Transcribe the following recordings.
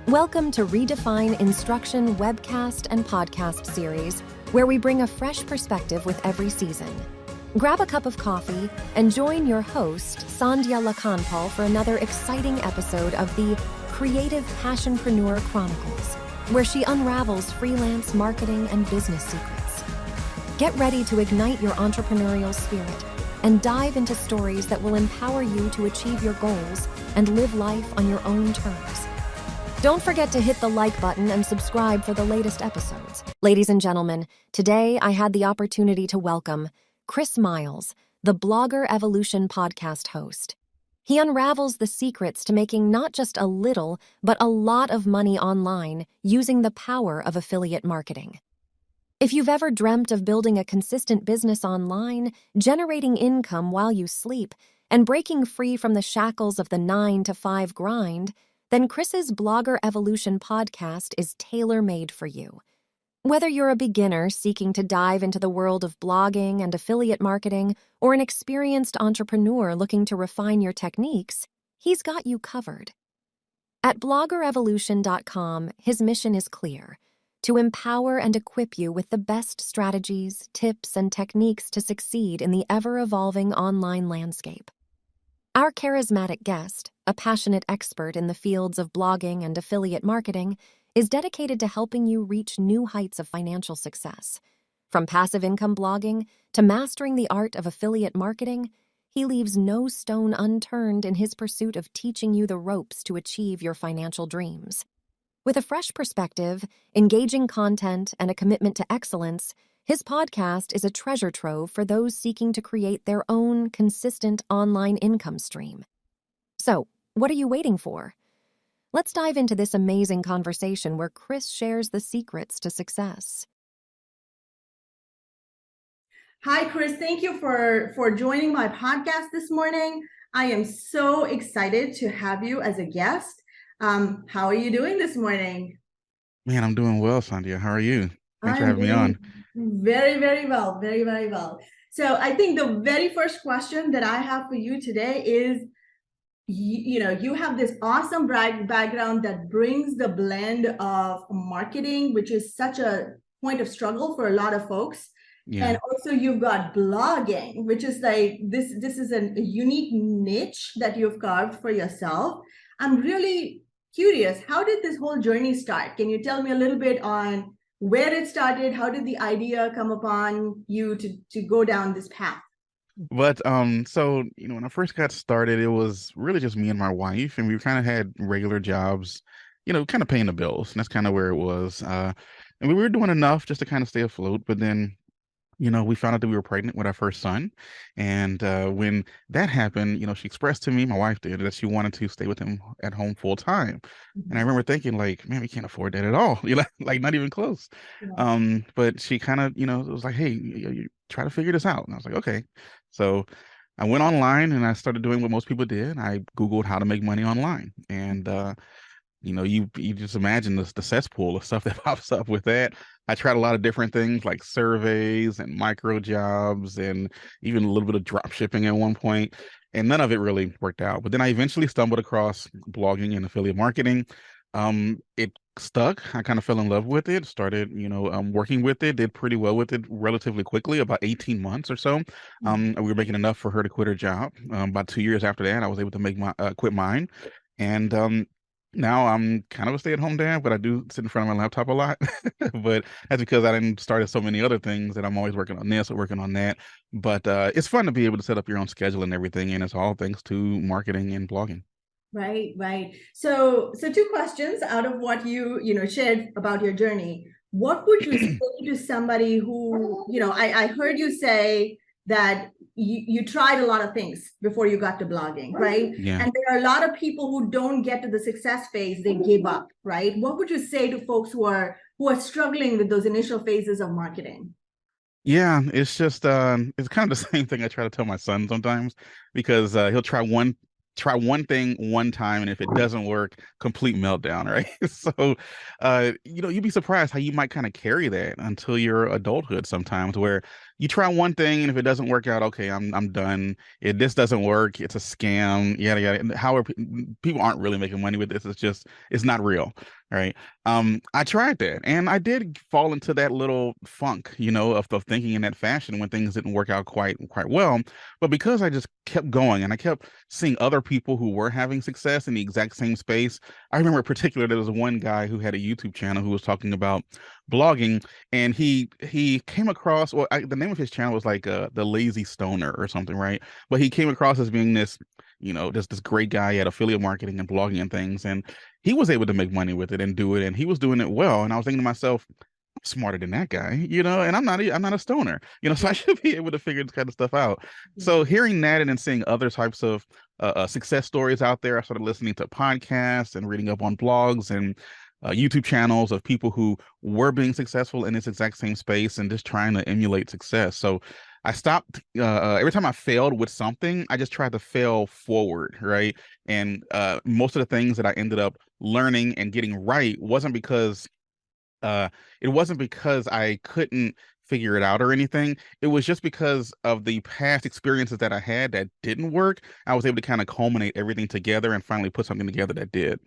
Welcome to Redefine Instruction webcast and podcast series, where we bring a fresh perspective with every season. Grab a cup of coffee and join your host, Sandhya Lakhanpal, for another exciting episode of the Creative Passionpreneur Chronicles, where she unravels freelance marketing and business secrets. Get ready to ignite your entrepreneurial spirit and dive into stories that will empower you to achieve your goals and live life on your own terms. Don't forget to hit the like button and subscribe for the latest episodes. Ladies and gentlemen, today I had the opportunity to welcome Myles, the Blogger Evolution podcast host. He unravels the secrets to making not just a little, but a lot of money online using the power of affiliate marketing. If you've ever dreamt of building a consistent business online, generating income while you sleep, and breaking free from the shackles of the 9-to-5 grind, then Chris's Blogger Evolution podcast is tailor-made for you. Whether you're a beginner seeking to dive into the world of blogging and affiliate marketing, or an experienced entrepreneur looking to refine your techniques, he's got you covered. At bloggerevolution.com, his mission is clear: to empower and equip you with the best strategies, tips, and techniques to succeed in the ever-evolving online landscape. Our charismatic guest, a passionate expert in the fields of blogging and affiliate marketing, is dedicated to helping you reach new heights of financial success. From passive income blogging to mastering the art of affiliate marketing, he leaves no stone unturned in his pursuit of teaching you the ropes to achieve your financial dreams. With a fresh perspective, engaging content, and a commitment to excellence, his podcast is a treasure trove for those seeking to create their own consistent online income stream. So, what are you waiting for? Let's dive into this amazing conversation where Chris shares the secrets to success. Hi, Chris. Thank you for joining my podcast this morning. I am so excited to have you as a guest. How are you doing this morning? Man, I'm doing well, Sandhya. How are you? Thanks for I'm having me on. very, very well. Very, very well. So I think the very first question that I have for you today is, you have this awesome background that brings the blend of marketing, which is such a point of struggle for a lot of folks. Yeah. And also you've got blogging, which is like, this is a unique niche that you've carved for yourself. I'm really curious, how did this whole journey start? Can you tell me a little bit on where it started? How did the idea come upon you to go down this path? But so when I first got started, it was really just me and my wife, and we kind of had regular jobs, kind of paying the bills. And that's kind of where it was. And we were doing enough just to kind of stay afloat. But then we found out that we were pregnant with our first son. And when that happened, she expressed to me, my wife did, that she wanted to stay with him at home full time. And I remember thinking, like, man, we can't afford that at all, like not even close. Yeah. But she kind of, was like, hey, you try to figure this out. And I was like, okay. So I went online and I started doing what most people did. I Googled how to make money online. And you just imagine the cesspool of stuff that pops up with that. I tried a lot of different things like surveys and micro jobs and even a little bit of drop shipping at one point, and none of it really worked out. But then I eventually stumbled across blogging and affiliate marketing. It stuck. I kind of fell in love with it, started, working with it, did pretty well with it relatively quickly, about 18 months or so. We were making enough for her to quit her job. About 2 years after that, I was able to make quit mine. And now I'm kind of a stay-at-home dad, but I do sit in front of my laptop a lot. But that's because I didn't started so many other things that I'm always working on this or working on that. But it's fun to be able to set up your own schedule and everything, and it's all thanks to marketing and blogging. Right. So two questions out of what you shared about your journey. What would you say to somebody who, I heard you say that you tried a lot of things before you got to blogging, right? Yeah. And there are a lot of people who don't get to the success phase, they give up, right? What would you say to folks who are struggling with those initial phases of marketing? Yeah, it's just it's kind of the same thing I try to tell my son sometimes, because he'll try one thing one time, and if it doesn't work, complete meltdown, right? So you'd be surprised how you might kind of carry that until your adulthood sometimes, where you try one thing, and if it doesn't work out, okay, I'm done. If this doesn't work, it's a scam, yada yada. And how are people aren't really making money with this? It's not real, right? I tried that, and I did fall into that little funk, of thinking in that fashion when things didn't work out quite well. But because I just kept going, and I kept seeing other people who were having success in the exact same space. I remember in particular there was one guy who had a YouTube channel who was talking about blogging, and he came across, well, the name of his channel was like the Lazy Stoner or something, right? But he came across as being this, this great guy at affiliate marketing and blogging and things, and he was able to make money with it and do it, and he was doing it well. And I was thinking to myself, I'm smarter than that guy, and I'm not a stoner, so I should be able to figure this kind of stuff out. So hearing that and then seeing other types of success stories out there, I started listening to podcasts and reading up on blogs and YouTube channels of people who were being successful in this exact same space and just trying to emulate success. So I stopped. Every time I failed with something, I just tried to fail forward, right? And most of the things that I ended up learning and getting right uh, wasn't because I couldn't figure it out or anything. It was just because of the past experiences that I had that didn't work. I was able to kind of culminate everything together and finally put something together that did.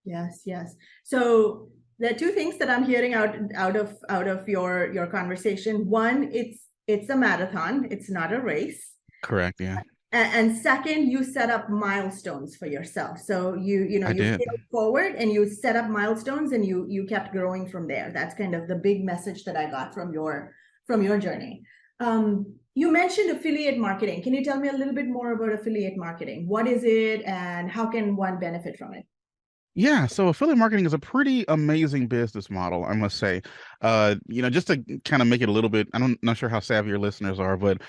Yes, yes. So there are two things that I'm hearing out of your conversation. One, it's a marathon, it's not a race. Correct. Yeah. And second, you set up milestones for yourself. So you did. failed forward and you set up milestones and you kept growing from there. That's kind of the big message that I got from your journey. You mentioned affiliate marketing. Can you tell me a little bit more about affiliate marketing? What is it and how can one benefit from it? Yeah, so affiliate marketing is a pretty amazing business model, I must say. Just to kind of make it a little bit, not sure how savvy your listeners are, but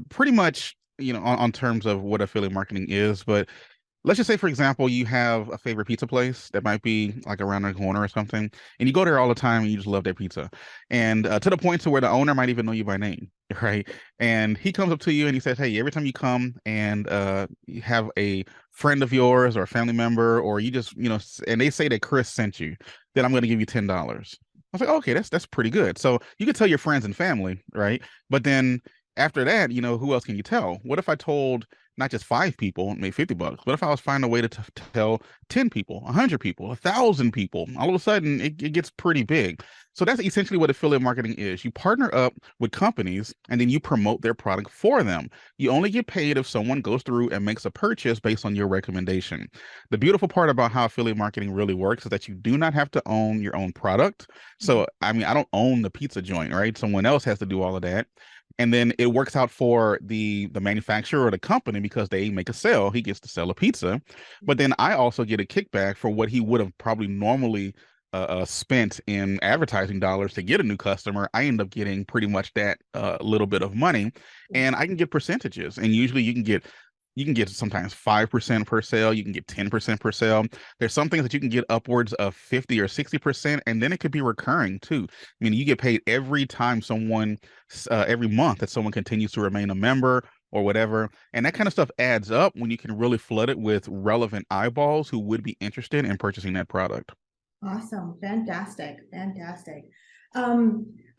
pretty much, on terms of what affiliate marketing is, but let's just say, for example, you have a favorite pizza place that might be like around the corner or something, and you go there all the time and you just love their pizza. And to the point to where the owner might even know you by name, right? And he comes up to you and he says, hey, every time you come and you have a friend of yours or a family member, or you just, and they say that Chris sent you, then I'm going to give you $10. I was like, okay, that's pretty good. So you can tell your friends and family, right? But then after that, who else can you tell? What if I told not just 5 people, maybe $50, but if I was finding a way to tell 10 people, 100 people, 1,000 people, all of a sudden it gets pretty big. So that's essentially what affiliate marketing is. You partner up with companies and then you promote their product for them. You only get paid if someone goes through and makes a purchase based on your recommendation. The beautiful part about how affiliate marketing really works is that you do not have to own your own product. So, I mean, I don't own the pizza joint, right? Someone else has to do all of that. And then it works out for the manufacturer or the company because they make a sale. He gets to sell a pizza, but then I also get a kickback for what he would have probably normally spent in advertising dollars to get a new customer. I end up getting pretty much that little bit of money, and I can get percentages. And usually you can get sometimes 5% per sale. You can get 10% per sale. There's some things that you can get upwards of 50 or 60%, and then it could be recurring too. I mean, you get paid every time every month that someone continues to remain a member or whatever. And that kind of stuff adds up when you can really flood it with relevant eyeballs who would be interested in purchasing that product. Awesome. Fantastic. Fantastic.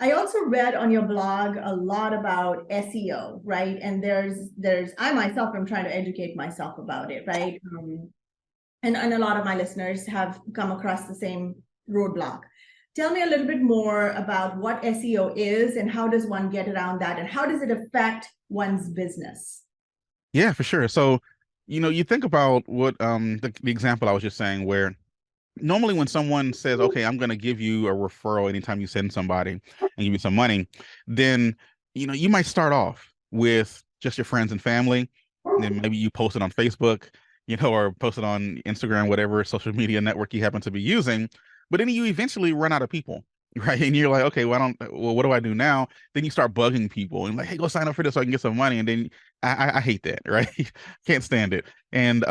I also read on your blog a lot about SEO, right? And I myself am trying to educate myself about it, right? And a lot of my listeners have come across the same roadblock. Tell me a little bit more about what SEO is and how does one get around that and how does it affect one's business? Yeah, for sure. So, you think about what the example I was just saying, where normally when someone says, okay, I'm going to give you a referral anytime you send somebody and give you some money, then, you might start off with just your friends and family. And then maybe you post it on Facebook, or post it on Instagram, whatever social media network you happen to be using. But then you eventually run out of people, right? And you're like, okay, well, what do I do now? Then you start bugging people and like, hey, go sign up for this so I can get some money. And then I hate that, right? Can't stand it. And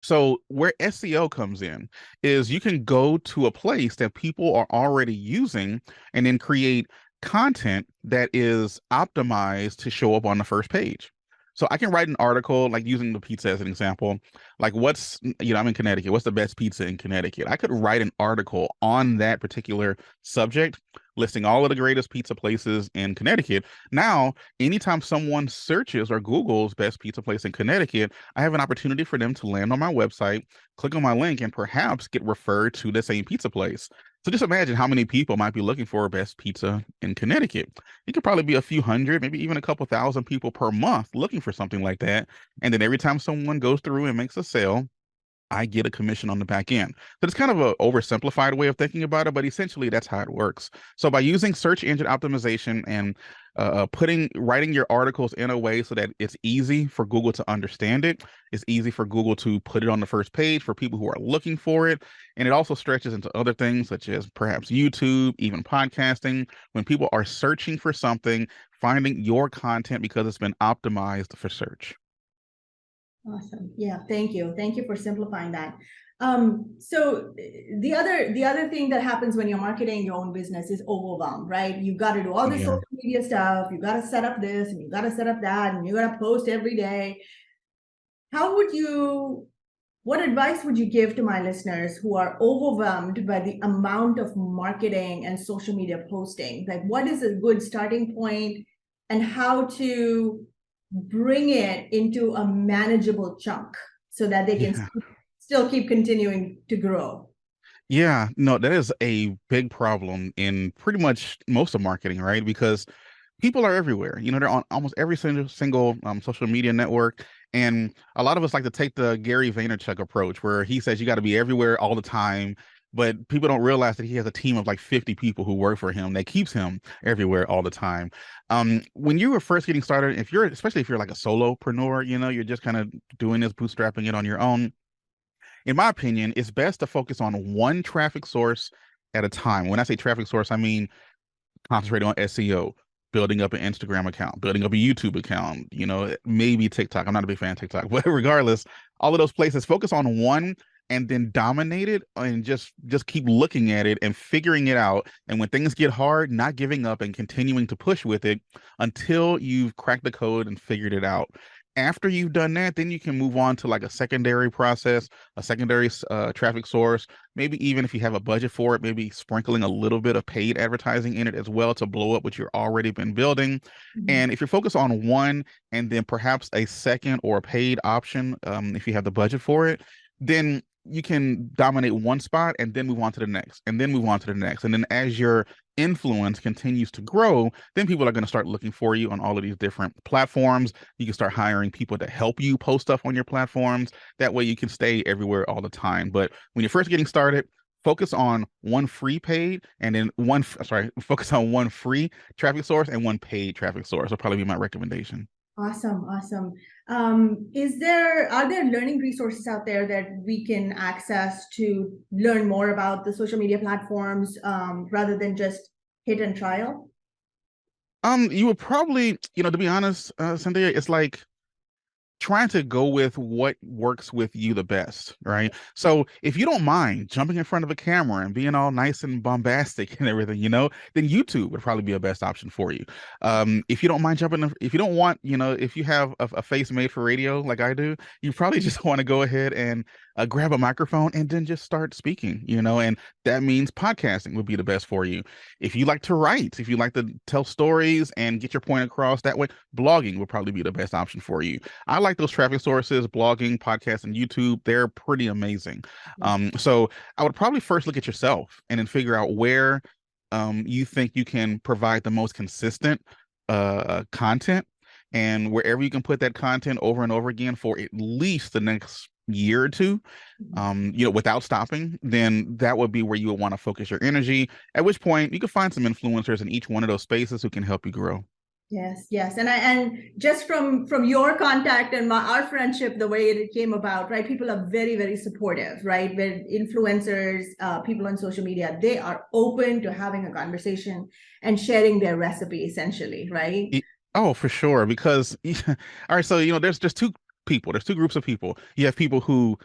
so where SEO comes in is you can go to a place that people are already using and then create content that is optimized to show up on the first page. So I can write an article, like using the pizza as an example, like I'm in Connecticut. What's the best pizza in Connecticut? I could write an article on that particular subject, listing all of the greatest pizza places in Connecticut. Now, anytime someone searches or Googles best pizza place in Connecticut, I have an opportunity for them to land on my website, click on my link, and perhaps get referred to the same pizza place. So just imagine how many people might be looking for best pizza in Connecticut. It could probably be a few hundred, maybe even a couple thousand people per month looking for something like that. And then every time someone goes through and makes a sale, I get a commission on the back end. So it's kind of an oversimplified way of thinking about it, but essentially that's how it works. So by using search engine optimization and writing your articles in a way so that it's easy for Google to understand it, it's easy for Google to put it on the first page for people who are looking for it, and it also stretches into other things such as perhaps YouTube, even podcasting. When people are searching for something, finding your content because it's been optimized for search. Awesome. Yeah, thank you. Thank you for simplifying that. So the other thing that happens when you're marketing your own business is overwhelm, right? You got to do all this social media stuff. You got to set up this and you got to set up that and you got to post every day. What advice would you give to my listeners who are overwhelmed by the amount of marketing and social media posting? Like, what is a good starting point and how to bring it into a manageable chunk so that they can still keep continuing to grow? Yeah, no, that is a big problem in pretty much most of marketing, right? Because people are everywhere. You know, they're on almost every single social media network. And a lot of us like to take the Gary Vaynerchuk approach where he says you got to be everywhere all the time. But people don't realize that he has a team of like 50 people who work for him that keeps him everywhere all the time. When you were first getting started, especially if you're like a solopreneur, you know, you're just kind of doing this, bootstrapping it on your own. In my opinion, it's best to focus on one traffic source at a time. When I say traffic source, I mean concentrate on SEO, building up an Instagram account, building up a YouTube account, you know, maybe TikTok. I'm not a big fan of TikTok, but regardless, all of those places, focus on one and then dominate it and just keep looking at it and figuring it out. And when things get hard, not giving up and continuing to push with it until you've cracked the code and figured it out. After you've done that, then you can move on to like a secondary process, a secondary traffic source. Maybe even if you have a budget for it, maybe sprinkling a little bit of paid advertising in it as well to blow up what you've already been building. And if you're focused on one and then perhaps a second or a paid option, if you have the budget for it, then you can dominate one spot and then move on to the next and then move on to the next. And then as your influence continues to grow, then people are going to start looking for you on all of these different platforms. You can start hiring people to help you post stuff on your platforms. That way you can stay everywhere all the time. But when you're first getting started, focus on one free paid and then focus on one free traffic source and one paid traffic source. Will probably be my recommendation. Awesome. Are there learning resources out there that we can access to learn more about the social media platforms rather than just hit and trial? You would probably, to be honest, Cynthia, it's like trying to go with what works with you the best, right? So if you don't mind jumping in front of a camera and being all nice and bombastic and everything, then YouTube would probably be a best option for you. If you don't mind if you don't want, if you have a face made for radio like I do, you probably just want to go ahead and grab a microphone and then just start speaking, and that means podcasting would be the best for you. If you like to write, if you like to tell stories and get your point across that way, blogging would probably be the best option for you. I like those traffic sources, blogging, podcasts, and YouTube. They're pretty amazing. So I would probably first look at yourself and then figure out where you think you can provide the most consistent content, and wherever you can put that content over and over again for at least the next year or two, without stopping, then that would be where you would want to focus your energy, at which point you can find some influencers in each one of those spaces who can help you grow. Yes. And just from your contact and our friendship, the way it came about, right? People are very, very supportive, right? With influencers, people on social media, they are open to having a conversation and sharing their recipe, essentially, right? Oh, for sure. Because, all right, so, there's just two groups of people. You have people who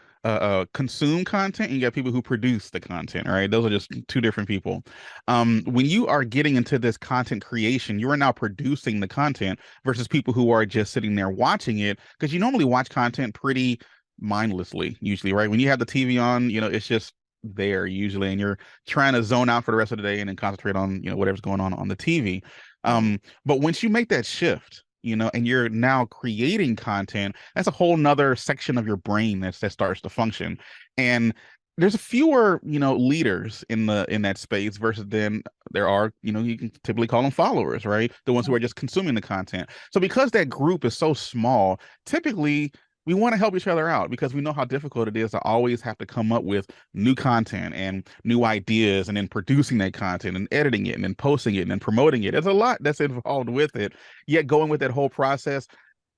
consume content and you have people who produce the content. All right, those are just two different people. When you are getting into this content creation, you are now producing the content versus people who are just sitting there watching it, because you normally watch content pretty mindlessly usually, right? When you have the TV on, it's just there usually, and you're trying to zone out for the rest of the day and then concentrate on, whatever's going on the TV. But once you make that shift, and you're now creating content, that's a whole nother section of your brain that starts to function. And there's fewer, leaders in that space versus then there are, you can typically call them followers, right? The ones who are just consuming the content. So because that group is so small, typically we want to help each other out because we know how difficult it is to always have to come up with new content and new ideas and then producing that content and editing it and then posting it and then promoting it. There's a lot that's involved with it. Yet going with that whole process,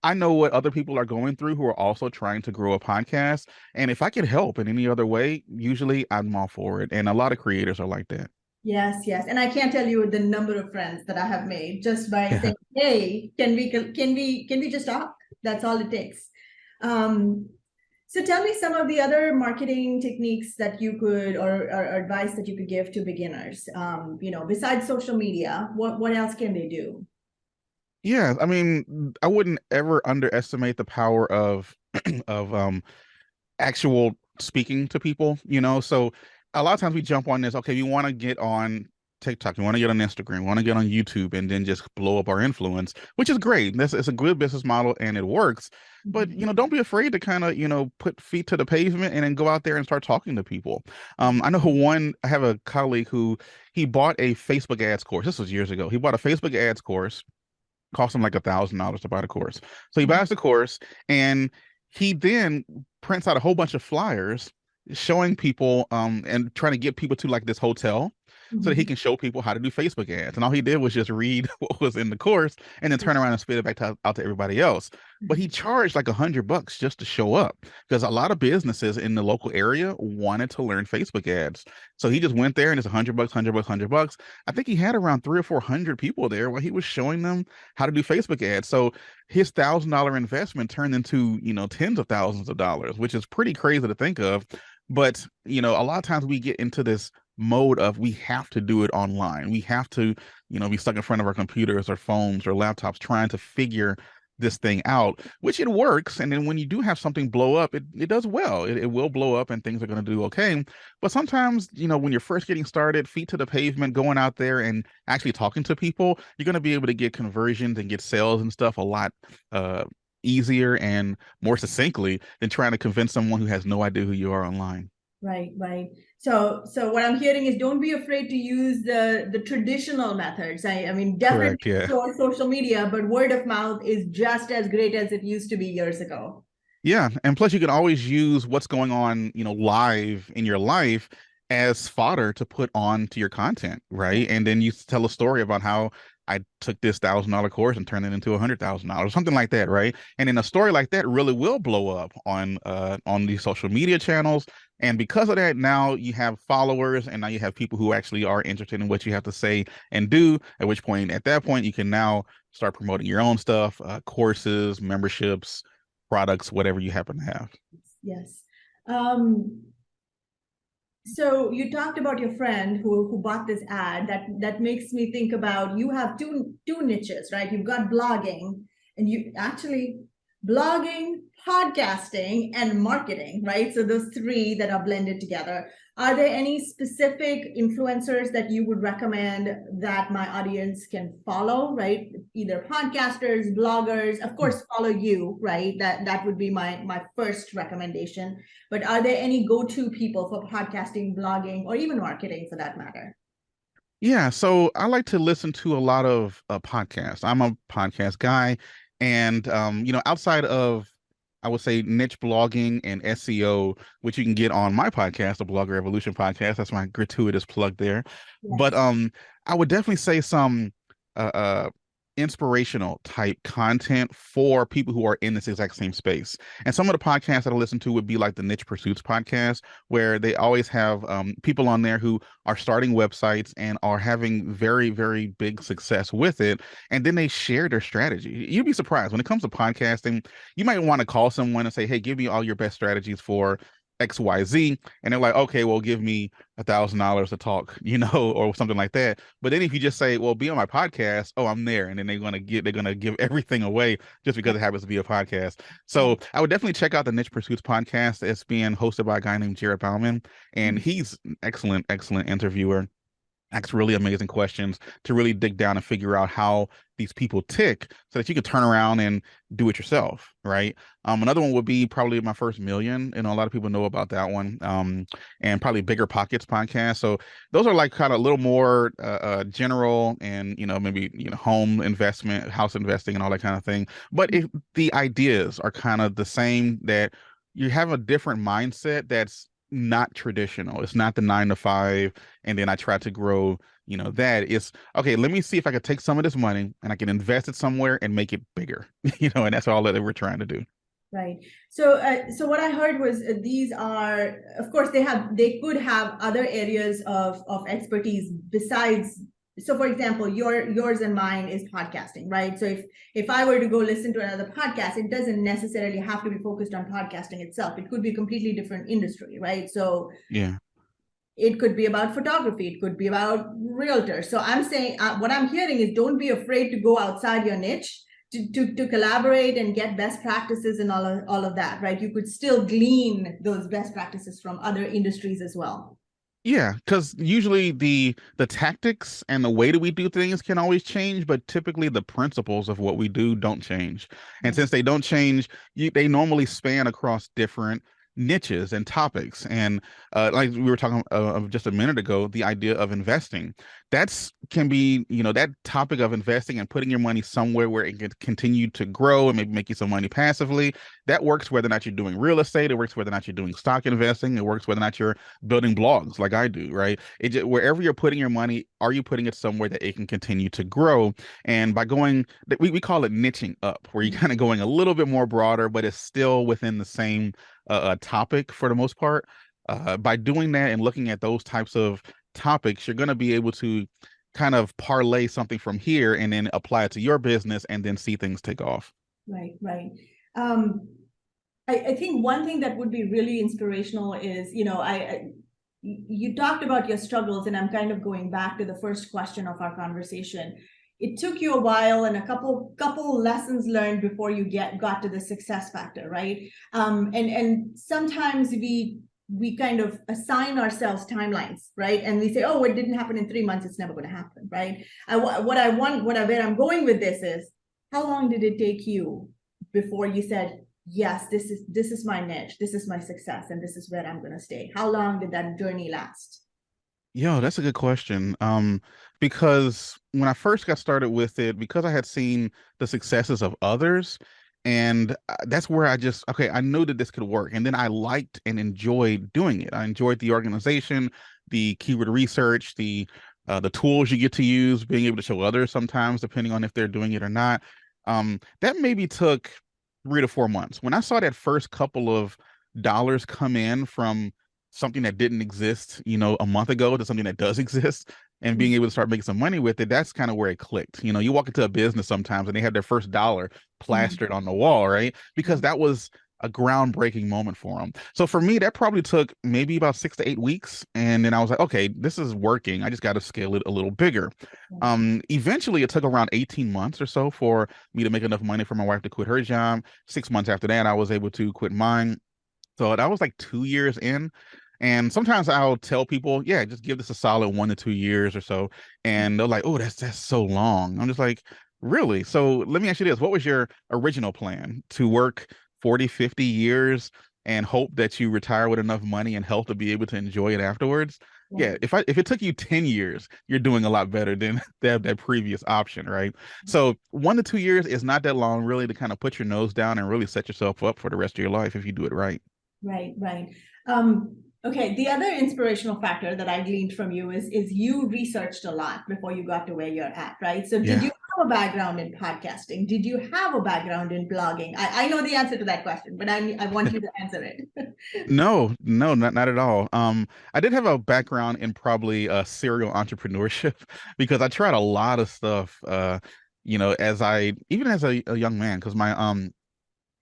I know what other people are going through who are also trying to grow a podcast. And if I could help in any other way, usually I'm all for it. And a lot of creators are like that. Yes, yes. And I can't tell you the number of friends that I have made just by saying, hey, can we just talk? That's all it takes. So tell me some of the other marketing techniques that you could, or advice that you could give to beginners. Besides social media, what else can they do? Yeah, I mean, I wouldn't ever underestimate the power of of actual speaking to people, So a lot of times we jump on this, okay, we want to get on TikTok, we want to get on Instagram, we want to get on YouTube and then just blow up our influence, which is great. It's a good business model and it works. But don't be afraid to kind of, put feet to the pavement and then go out there and start talking to people. I know I have a colleague who he bought a Facebook ads course. This was years ago. He bought a Facebook ads course, cost him like $1,000 to buy the course. So he buys the course and he then prints out a whole bunch of flyers showing people and trying to get people to like this hotel so that he can show people how to do Facebook ads. And all he did was just read what was in the course and then turn around and spit it back out to everybody else. But he charged like $100 just to show up because a lot of businesses in the local area wanted to learn Facebook ads. So he just went there and it's $100, $100. I think he had around 300 or 400 people there while he was showing them how to do Facebook ads. So his $1,000 investment turned into, tens of thousands of dollars, which is pretty crazy to think of. But, a lot of times we get into this mode of we have to do it online. We have to, be stuck in front of our computers or phones or laptops trying to figure this thing out, which it works. And then when you do have something blow up, it does well. It will blow up and things are going to do okay. But sometimes, when you're first getting started, feet to the pavement, going out there and actually talking to people, you're going to be able to get conversions and get sales and stuff a lot easier and more succinctly than trying to convince someone who has no idea who you are online. Right. So what I'm hearing is don't be afraid to use the traditional methods. I mean, definitely Correct, yeah. social media, but word of mouth is just as great as it used to be years ago. Yeah, and plus you can always use what's going on, live in your life as fodder to put on to your content, right? And then you tell a story about how I took this $1,000 course and turned it into $100,000, something like that, right? And then a story like that really will blow up on these social media channels. And because of that, now you have followers and now you have people who actually are interested in what you have to say and do, at that point, you can now start promoting your own stuff, courses, memberships, products, whatever you happen to have. Yes. So you talked about your friend who bought this ad. That makes me think about, you have two niches, right? You've got blogging, and you actually blogging, podcasting, and marketing, right? So those three that are blended together. Are there any specific influencers that you would recommend that my audience can follow, right? Either podcasters, bloggers, of course, follow you, right? That would be my first recommendation. But are there any go-to people for podcasting, blogging, or even marketing for that matter? Yeah, so I like to listen to a lot of podcasts. I'm a podcast guy. And, outside of, I would say, niche blogging and SEO, which you can get on my podcast, the Blogger Evolution podcast. That's my gratuitous plug there. Yes. But I would definitely say some inspirational type content for people who are in this exact same space. And some of the podcasts that I listen to would be like the Niche Pursuits podcast, where they always have people on there who are starting websites and are having very, very big success with it. And then they share their strategy. You'd be surprised when it comes to podcasting, you might want to call someone and say, hey, give me all your best strategies for XYZ, and they're like, okay, well, give me $1,000 to talk, or something like that. But then if you just say, well, be on my podcast, oh, I'm there, and then they're gonna give everything away just because it happens to be a podcast. So I would definitely check out the Niche Pursuits podcast. It's being hosted by a guy named Jared Bauman, and he's an excellent, excellent interviewer. Asks really amazing questions to really dig down and figure out how these people tick so that you can turn around and do it yourself, right? Another one would be probably My First Million. A lot of people know about that one. And probably Bigger Pockets podcast. So those are like kind of a little more general and, maybe, home investment, house investing and all that kind of thing. But if the ideas are kind of the same, that you have a different mindset that's not traditional. It's not the 9 to 5, and then I try to grow, that. It's okay, let me see if I could take some of this money and I can invest it somewhere and make it bigger, and that's all that we're trying to do. Right. So, so what I heard was these are, of course, they could have other areas of expertise besides. So, for example, yours and mine is podcasting, right? So, if I were to go listen to another podcast, it doesn't necessarily have to be focused on podcasting itself. It could be a completely different industry, right? So, yeah, it could be about photography. It could be about realtors. So, I'm saying what I'm hearing is don't be afraid to go outside your niche. To collaborate and get best practices and all of that, right? You could still glean those best practices from other industries as well. Yeah, because usually the tactics and the way that we do things can always change, but typically the principles of what we do don't change. And since they don't change, they normally span across different niches and topics. And like we were talking just a minute ago, the idea of investing, can be, that topic of investing and putting your money somewhere where it can continue to grow and maybe make you some money passively. That works whether or not you're doing real estate. It works whether or not you're doing stock investing. It works whether or not you're building blogs like I do, right? Wherever you're putting your money, are you putting it somewhere that it can continue to grow? And by going, we call it niching up, where you're kind of going a little bit more broader, but it's still within the same topic for the most part. By doing that and looking at those types of topics, you're going to be able to kind of parlay something from here and then apply it to your business and then see things take off. Right. I think one thing that would be really inspirational is, you talked about your struggles, and I'm kind of going back to the first question of our conversation. It took you a while and a couple lessons learned before you got to the success factor, right? And sometimes we kind of assign ourselves timelines, right? And we say, oh, it didn't happen in 3 months, it's never going to happen, right? Where I'm going with this is, how long did it take you before you said, yes, this is my niche, this is my success, and this is where I'm going to stay? How long did that journey last? Yo, that's a good question. Because when I first got started with it, because I had seen the successes of others, and that's where I knew that this could work. And then I liked and enjoyed doing it. I enjoyed the organization, the keyword research, the tools you get to use, being able to show others sometimes, depending on if they're doing it or not. That maybe took 3 to 4 months. When I saw that first couple of dollars come in from something that didn't exist, a month ago to something that does exist, and being able to start making some money with it, that's kind of where it clicked. You walk into a business sometimes and they have their first dollar plastered on the wall, right? Because that was a groundbreaking moment for them. So for me, that probably took maybe about 6 to 8 weeks. And then I was like, okay, this is working. I just got to scale it a little bigger. Eventually it took around 18 months or so for me to make enough money for my wife to quit her job. 6 months after that, I was able to quit mine. So that was like 2 years in. And sometimes I'll tell people, yeah, just give this a solid 1 to 2 years or so. And they're like, oh, that's so long. I'm just like, really? So let me ask you this. What was your original plan? To work 40, 50 years and hope that you retire with enough money and health to be able to enjoy it afterwards? Yeah, if it took you 10 years, you're doing a lot better than that previous option, right? So 1 to 2 years is not that long, really, to kind of put your nose down and really set yourself up for the rest of your life if you do it right. Right. Okay, the other inspirational factor that I gleaned from you is you researched a lot before you got to where you're at, right? So did you have a background in podcasting? Did you have a background in blogging? I know the answer to that question, but I want you to answer it. No, not at all. I did have a background in probably serial entrepreneurship because I tried a lot of stuff, as a young man, because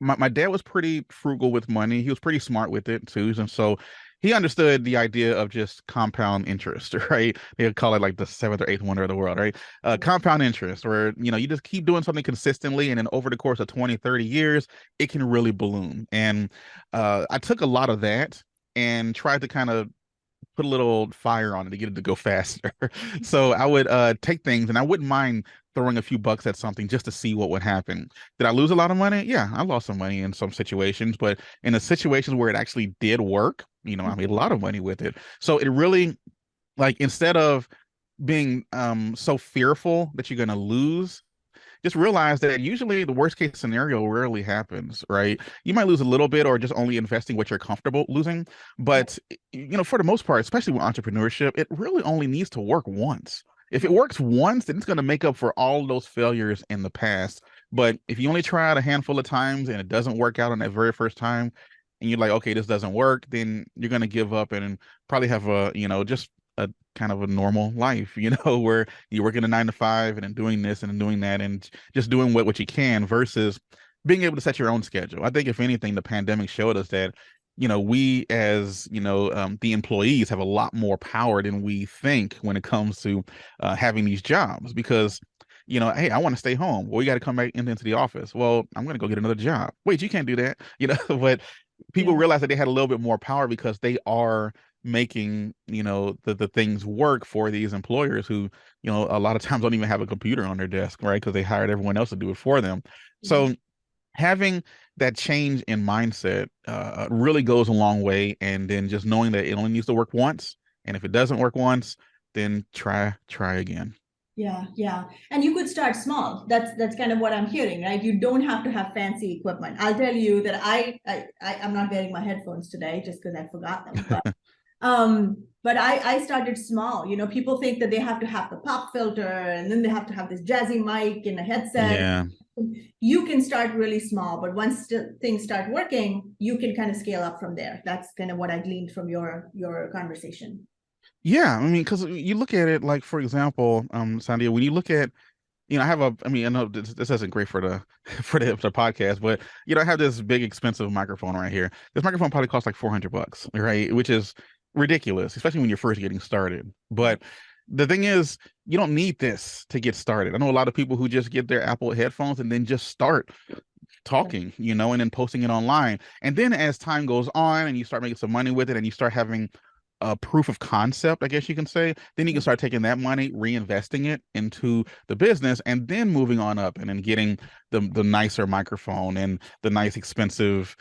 my dad was pretty frugal with money. He was pretty smart with it too. And so he understood the idea of just compound interest, right? They call it like the seventh or eighth wonder of the world, right? Compound interest, where, you just keep doing something consistently. And then over the course of 20, 30 years, it can really bloom. And I took a lot of that and tried to kind of put a little fire on it to get it to go faster. So I would take things, and I wouldn't mind throwing a few bucks at something just to see what would happen. Did I lose a lot of money? Yeah, I lost some money in some situations, but in the situations where it actually did work, I made a lot of money with it. So it really, like, instead of being so fearful that you're going to lose, just realize that usually the worst case scenario rarely happens, right? You might lose a little bit or just only investing what you're comfortable losing. But, for the most part, especially with entrepreneurship, it really only needs to work once. If it works once, then it's going to make up for all those failures in the past. But if you only try it a handful of times and it doesn't work out on that very first time, and you're like, okay, this doesn't work, then you're going to give up and probably have just a kind of a normal life, where you're working a 9 to 5 and then doing this and then doing that and just doing what you can versus being able to set your own schedule. I think if anything, the pandemic showed us that, we as, the employees have a lot more power than we think when it comes to having these jobs because, hey, I want to stay home. Well, we got to come back into the office. Well, I'm going to go get another job. Wait, you can't do that, but people realize that they had a little bit more power because they are making the things work for these employers who a lot of times don't even have a computer on their desk, right? Because they hired everyone else to do it for them. So having that change in mindset really goes a long way, and then just knowing that it only needs to work once, and if it doesn't work once, then try again. Yeah. And you could start small. That's kind of what I'm hearing, right? You don't have to have fancy equipment. I'll tell you that I'm not wearing my headphones today just because I forgot them. But I started small. People think that they have to have the pop filter and then they have to have this jazzy mic and a headset. Yeah. You can start really small, but once things start working, you can kind of scale up from there. That's kind of what I gleaned from your conversation. Yeah, I mean, because you look at it like, for example, Sandhya, when you look at, I know this isn't great for the for the podcast, but I have this big expensive microphone right here. This microphone probably costs like $400, right? Which is ridiculous, especially when you're first getting started. But the thing is, you don't need this to get started. I know a lot of people who just get their Apple headphones and then just start talking, and then posting it online. And then as time goes on and you start making some money with it and you start having a proof of concept, I guess you can say, then you can start taking that money, reinvesting it into the business, and then moving on up and then getting the nicer microphone and the nice expensive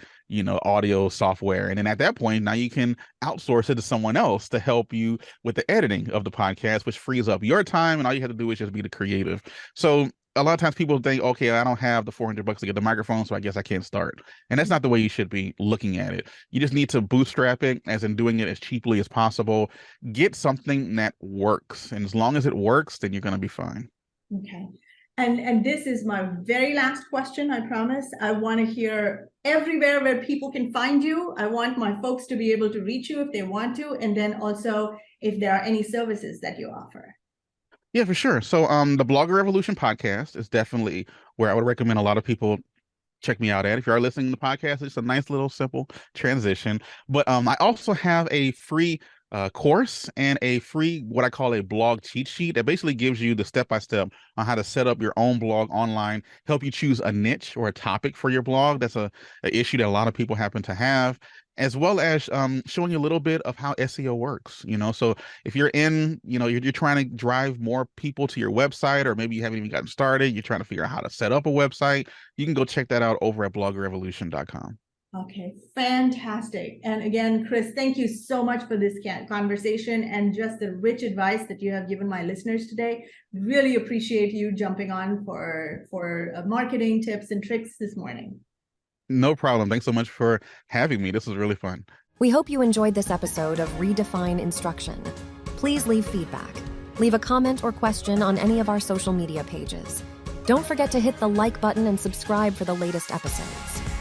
audio software. And then at that point, now you can outsource it to someone else to help you with the editing of the podcast, which frees up your time, and all you have to do is just be the creative. So a lot of times people think, okay, I don't have the $400 to get the microphone, so I guess I can't start. And that's not the way you should be looking at it. You just need to bootstrap it, as in doing it as cheaply as possible. Get something that works. And as long as it works, then you're going to be fine. Okay. And this is my very last question, I promise. I want to hear everywhere where people can find you. I want my folks to be able to reach you if they want to. And then also if there are any services that you offer. Yeah, for sure. So the Blogger Revolution podcast is definitely where I would recommend a lot of people check me out at. If you are listening to the podcast, it's a nice little simple transition. But I also have a free course and a free, what I call a blog cheat sheet that basically gives you the step-by-step on how to set up your own blog online, help you choose a niche or a topic for your blog. That's a issue that a lot of people happen to have, as well as showing you a little bit of how SEO works. So if you're you're trying to drive more people to your website, or maybe you haven't even gotten started, you're trying to figure out how to set up a website, you can go check that out over at bloggerrevolution.com. Okay, fantastic. And again, Chris, thank you so much for this conversation and just the rich advice that you have given my listeners today. Really appreciate you jumping on for marketing tips and tricks this morning. No problem. Thanks so much for having me. This was really fun. We hope you enjoyed this episode of Redefine Instruction. Please leave feedback. Leave a comment or question on any of our social media pages. Don't forget to hit the like button and subscribe for the latest episodes.